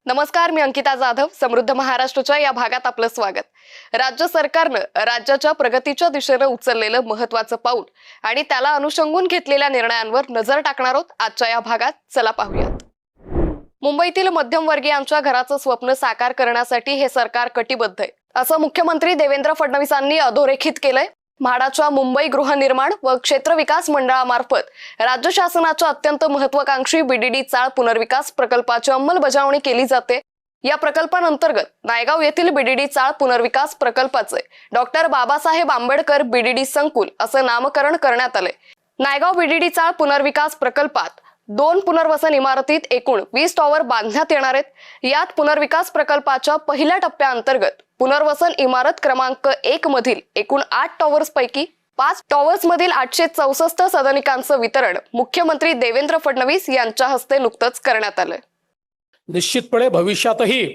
नमस्कार, मी अंकिता जाधव. समृद्ध महाराष्ट्राच्या या भागात आपलं स्वागत. राज्य सरकारनं राज्याच्या प्रगतीच्या दिशेने उचललेलं महत्त्वाचं पाऊल आणि त्याला अनुषंगून घेतलेल्या निर्णयांवर नजर टाकणार आहोत आजच्या या भागात. चला पाहूयात. मुंबईतील मध्यमवर्गीयांच्या घराचं स्वप्न साकार करण्यासाठी हे सरकार कटिबद्ध आहे, असं मुख्यमंत्री देवेंद्र फडणवीसांनी अधोरेखित केलंय. म्हाडाच्या मुंबई गृहनिर्माण व क्षेत्र विकास मंडळामार्फत राज्य शासनाच्या अत्यंत महत्वाकांक्षी बीडीडी चाळ पुनर्विकास प्रकल्पाची अंमलबजावणी केली जाते. या प्रकल्पांतर्गत नायगाव येथील बीडीडी चाळ पुनर्विकास प्रकल्पाचे डॉक्टर बाबासाहेब आंबेडकर बीडीडी संकुल असं नामकरण करण्यात आले. नायगाव बीडीडी चाळ पुनर्विकास प्रकल्पात 2 पुनर्वसन इमारतीत एकूण 20 टॉवर बांधण्यात येणार आहेत. यात पुनर्विकास प्रकल्पाच्या पहिल्या टप्प्याअंतर्गत पुनर्वसन इमारत क्रमांक 1 मधील एकूण 8 टॉवर्स पैकी 5 टॉवर्स मधील 864 सदनिकांचं वितरण मुख्यमंत्री देवेंद्र फडणवीस यांच्या हस्ते नुकतंच करण्यात आलं. निश्चितपणे भविष्यातही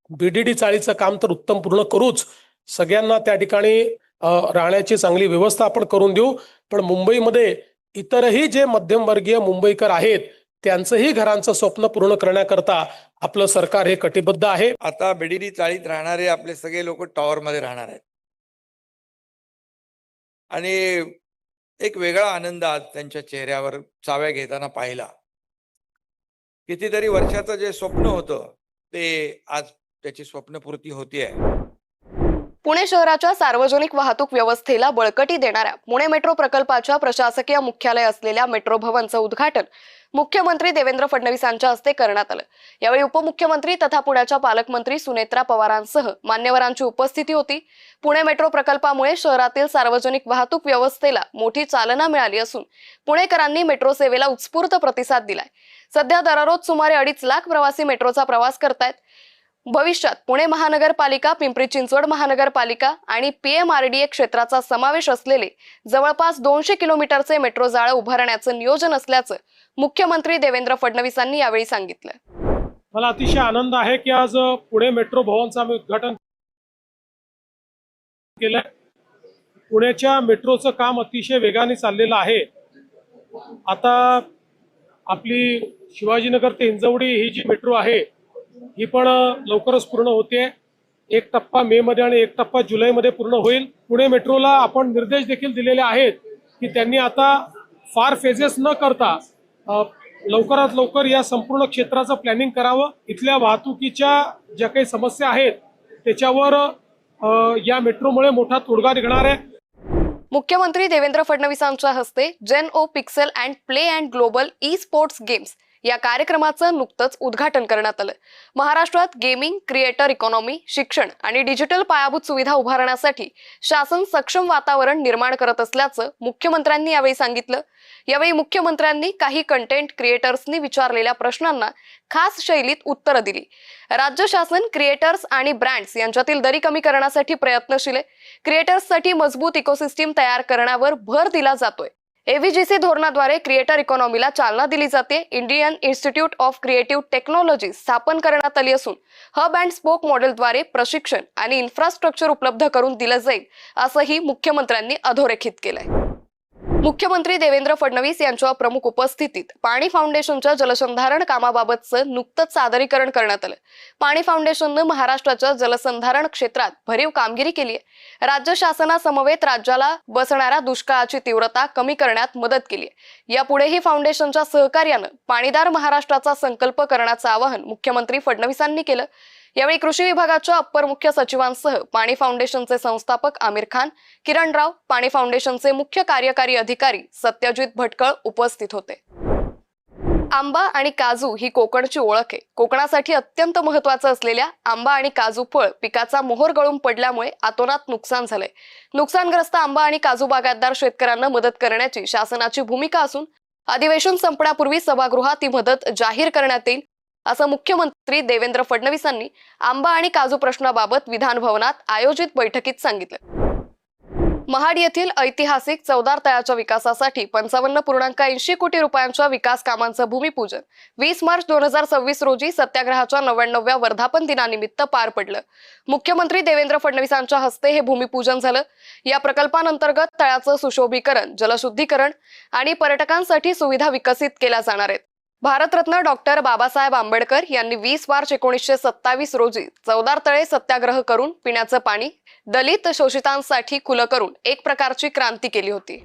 बीडीडी चाळीचं काम तर उत्तम पूर्ण करूच, सगळ्यांना त्या ठिकाणी राहण्याची चांगली व्यवस्था आपण करून देऊ. पण मुंबईमध्ये इतरही जे मध्यमवर्गीय मुंबईकर आहेत त्यांचंही घरांचं स्वप्न पूर्ण करण्याकरता आपलं सरकार हे कटिबद्ध आहे. आता बीडीडी चाळीत राहणारे आपले सगळे लोक टॉवर मध्ये राहणार आहेत आणि एक वेगळा आनंद आज त्यांच्या चेहऱ्यावर चाव्या घेताना पाहिला. कितीतरी वर्षाचं जे स्वप्न होतं ते आज त्याची स्वप्नपूर्ती होतीये. पुणे शहराच्या सार्वजनिक वाहतूक व्यवस्थेला बळकटी देणाऱ्या पुणे मेट्रो प्रकल्पाच्या प्रशासकीय मुख्यालय असलेल्या मेट्रो भवनचं उद्घाटन मुख्यमंत्री देवेंद्र फडणवीसांच्या हस्ते करण्यात आलं. यावेळी उपमुख्यमंत्री तथा पुण्याच्या पालकमंत्री सुनेत्रा पवारांसह मान्यवरांची उपस्थिती होती. पुणे मेट्रो प्रकल्पामुळे शहरातील सार्वजनिक वाहतूक व्यवस्थेला मोठी चालना मिळाली असून पुणेकरांनी मेट्रो सेवेला उत्स्फूर्त प्रतिसाद दिलाय. सध्या दररोज सुमारे 2.5 लाख प्रवासी मेट्रोचा प्रवास करतायत. भविष्यात पुणे महानगरपालिका, पिंपरी चिंचवड महानगरपालिका आणि पीएमआरडीए क्षेत्राचा समावेश असलेले जवळपास 200 किलोमीटरचे मेट्रो जाळे उभारण्याचं नियोजन असल्याचं मुख्यमंत्री देवेंद्र फडणवीसांनी यावेळी सांगितलं. मला अतिशय आनंद आहे की आज पुणे मेट्रो भवनचं आम्ही उद्घाटन केलंय. पुण्याच्या मेट्रोचं काम अतिशय वेगाने चाललेलं आहे. आता आपली शिवाजीनगर ते हिंजवडी ही जी मेट्रो आहे ही पण लवकरच पूर्ण होते. 1 टप्पा मे मध्ये आणि 1 टप्पा जुलै मध्ये पूर्ण होईल. पुणे मेट्रोला आपण निर्देश देखील दिलेले आहेत की त्यांनी आता फार फेजेस न करता लवकरात लवकर या संपूर्ण क्षेत्राचं प्लॅनिंग करावं. इथल्या वाहतुकीच्या ज्या काही समस्या आहेत त्याच्यावर या मेट्रोमुळे मोठा तोडगा निघणार आहे. मुख्यमंत्री देवेंद्र फडणवीसांच्या हस्ते gen O pixel and play and global e sports games या कार्यक्रमाचं नुकतंच उद्घाटन करण्यात आलं. महाराष्ट्रात गेमिंग, क्रिएटर इकॉनॉमी, शिक्षण आणि डिजिटल पायाभूत सुविधा उभारण्यासाठी शासन सक्षम वातावरण निर्माण करत असल्याचं मुख्यमंत्र्यांनी यावेळी सांगितलं. यावेळी मुख्यमंत्र्यांनी काही कंटेंट क्रिएटर्सनी विचारलेल्या प्रश्नांना खास शैलीत उत्तरं दिली. राज्य शासन क्रिएटर्स आणि ब्रँड्स यांच्यातील दरी कमी करण्यासाठी प्रयत्नशील आहे. क्रिएटर्ससाठी मजबूत इकोसिस्टीम तयार करण्यावर भर दिला जातोय. एव्हीजीसी धोरणाद्वारे क्रिएटर इकॉनॉमीला चालना दिली जाते. Indian institute of creative technology स्थापन करण्यात आली असून हब अँड स्पोक मॉडेलद्वारे प्रशिक्षण आणि इन्फ्रास्ट्रक्चर उपलब्ध करून दिलं जाईल असंही मुख्यमंत्र्यांनी अधोरेखित केलंय. मुख्यमंत्री देवेंद्र फडणवीस यांच्या प्रमुख उपस्थितीत पाणी फाउंडेशनच्या जलसंधारण कामाबाबतचं नुकतंच सादरीकरण करण्यात आलं. पाणी फाउंडेशननं महाराष्ट्राच्या जलसंधारण क्षेत्रात भरीव कामगिरी केली आहे. राज्य शासनासमवेत राज्याला बसणाऱ्या दुष्काळाची तीव्रता कमी करण्यात मदत केली आहे. यापुढेही फाउंडेशनच्या सहकार्यानं पाणीदार महाराष्ट्राचा संकल्प करण्याचं आवाहन मुख्यमंत्री फडणवीसांनी केलं. यावेळी कृषी विभागाच्या अप्पर मुख्य सचिवांसह पाणी फाउंडेशनचे संस्थापक आमिर खान, किरण राव, पाणी फाउंडेशनचे मुख्य कार्यकारी अधिकारी सत्यजित भटकळ उपस्थित होते. आंबा आणि काजू ही कोकणची ओळख आहे. कोकणासाठी अत्यंत महत्वाचं असलेल्या आंबा आणि काजू फळ पिकाचा मोहर गळून पडल्यामुळे अतोनात नुकसान झालंय. नुकसानग्रस्त आंबा आणि काजू बागायतदार शेतकऱ्यांना मदत करण्याची शासनाची भूमिका असून अधिवेशन संपण्यापूर्वी सभागृहात ही मदत जाहीर करण्यात येईल असं मुख्यमंत्री देवेंद्र फडणवीसांनी आंबा आणि काजू प्रश्नाबाबत विधान भवनात आयोजित बैठकीत सांगितलं. महाड येथील ऐतिहासिक चौदार तळ्याच्या विकासासाठी 55.80 कोटी रुपयांच्या विकास कामांचं भूमिपूजन 20 मार्च 2026 रोजी सत्याग्रहाच्या 99व्या वर्धापन दिनानिमित्त पार पडलं. मुख्यमंत्री देवेंद्र फडणवीसांच्या हस्ते हे भूमिपूजन झालं. या प्रकल्पांतर्गत तळ्याचं सुशोभीकरण, जलशुद्धीकरण आणि पर्यटकांसाठी सुविधा विकसित केल्या जाणार आहेत. भारतरत्न डॉक्टर बाबासाहेब आंबेडकर यांनी 20 मार्च 1927 रोजी चवदार तळे सत्याग्रह करून पिण्याचं पाणी दलित शोषितांसाठी खुलं करून एक प्रकारची क्रांती केली होती.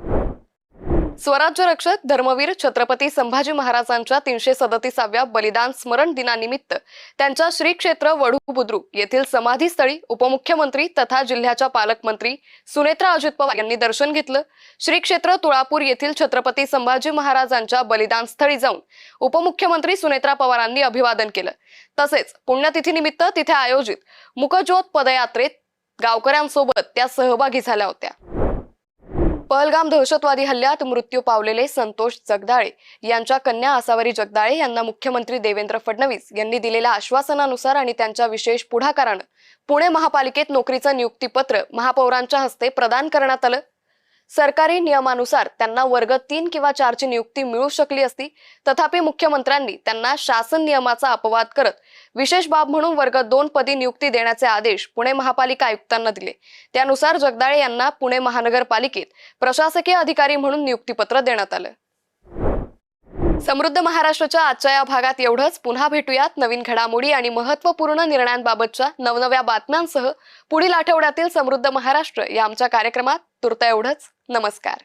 स्वराज्य रक्षक धर्मवीर छत्रपती संभाजी महाराजांच्या 337व्या बलिदान स्मरण दिनानिमित्त त्यांच्या श्री क्षेत्र वढू बुद्रुक येथील समाधीस्थळी उपमुख्यमंत्री तथा जिल्ह्याच्या पालकमंत्री सुनेत्रा अजित पवार यांनी दर्शन घेतलं. श्री क्षेत्र तुळापूर येथील छत्रपती संभाजी महाराजांच्या बलिदान स्थळी जाऊन उपमुख्यमंत्री सुनेत्रा पवारांनी अभिवादन केलं. तसेच पुण्यतिथीनिमित्त तिथे आयोजित मुकज्योत पदयात्रेत गावकऱ्यांसोबत त्या सहभागी झाल्या होत्या. पहलगाम दहशतवादी हल्ल्यात मृत्यू पावलेले संतोष जगदाळे यांच्या कन्या आसावरी जगदाळे यांना मुख्यमंत्री देवेंद्र फडणवीस यांनी दिलेल्या आश्वासनानुसार आणि त्यांच्या विशेष पुढाकारानं पुणे महापालिकेत नोकरीचं नियुक्तीपत्र महापौरांच्या हस्ते प्रदान करण्यात आलं. सरकारी नियमानुसार त्यांना वर्ग 3 किंवा 4 ची नियुक्ती मिळू शकली असती. तथापि मुख्यमंत्र्यांनी त्यांना शासन नियमाचा अपवाद करत विशेष बाब म्हणून वर्ग 2 पदी नियुक्ती देण्याचे आदेश पुणे महापालिका आयुक्तांना दिले. त्यानुसार जगदाळे यांना पुणे महानगरपालिकेत प्रशासकीय अधिकारी म्हणून नियुक्तीपत्र देण्यात आलं. समृद्ध महाराष्ट्राच्या आजच्या या भागात एवढंच. पुन्हा भेटूयात नवीन घडामोडी आणि महत्त्वपूर्ण निर्णयांबाबतच्या नवनव्या बातम्यांसह पुढील आठवड्यातील समृद्ध महाराष्ट्र या आमच्या कार्यक्रमात. तुर्त एवढंच. नमस्कार.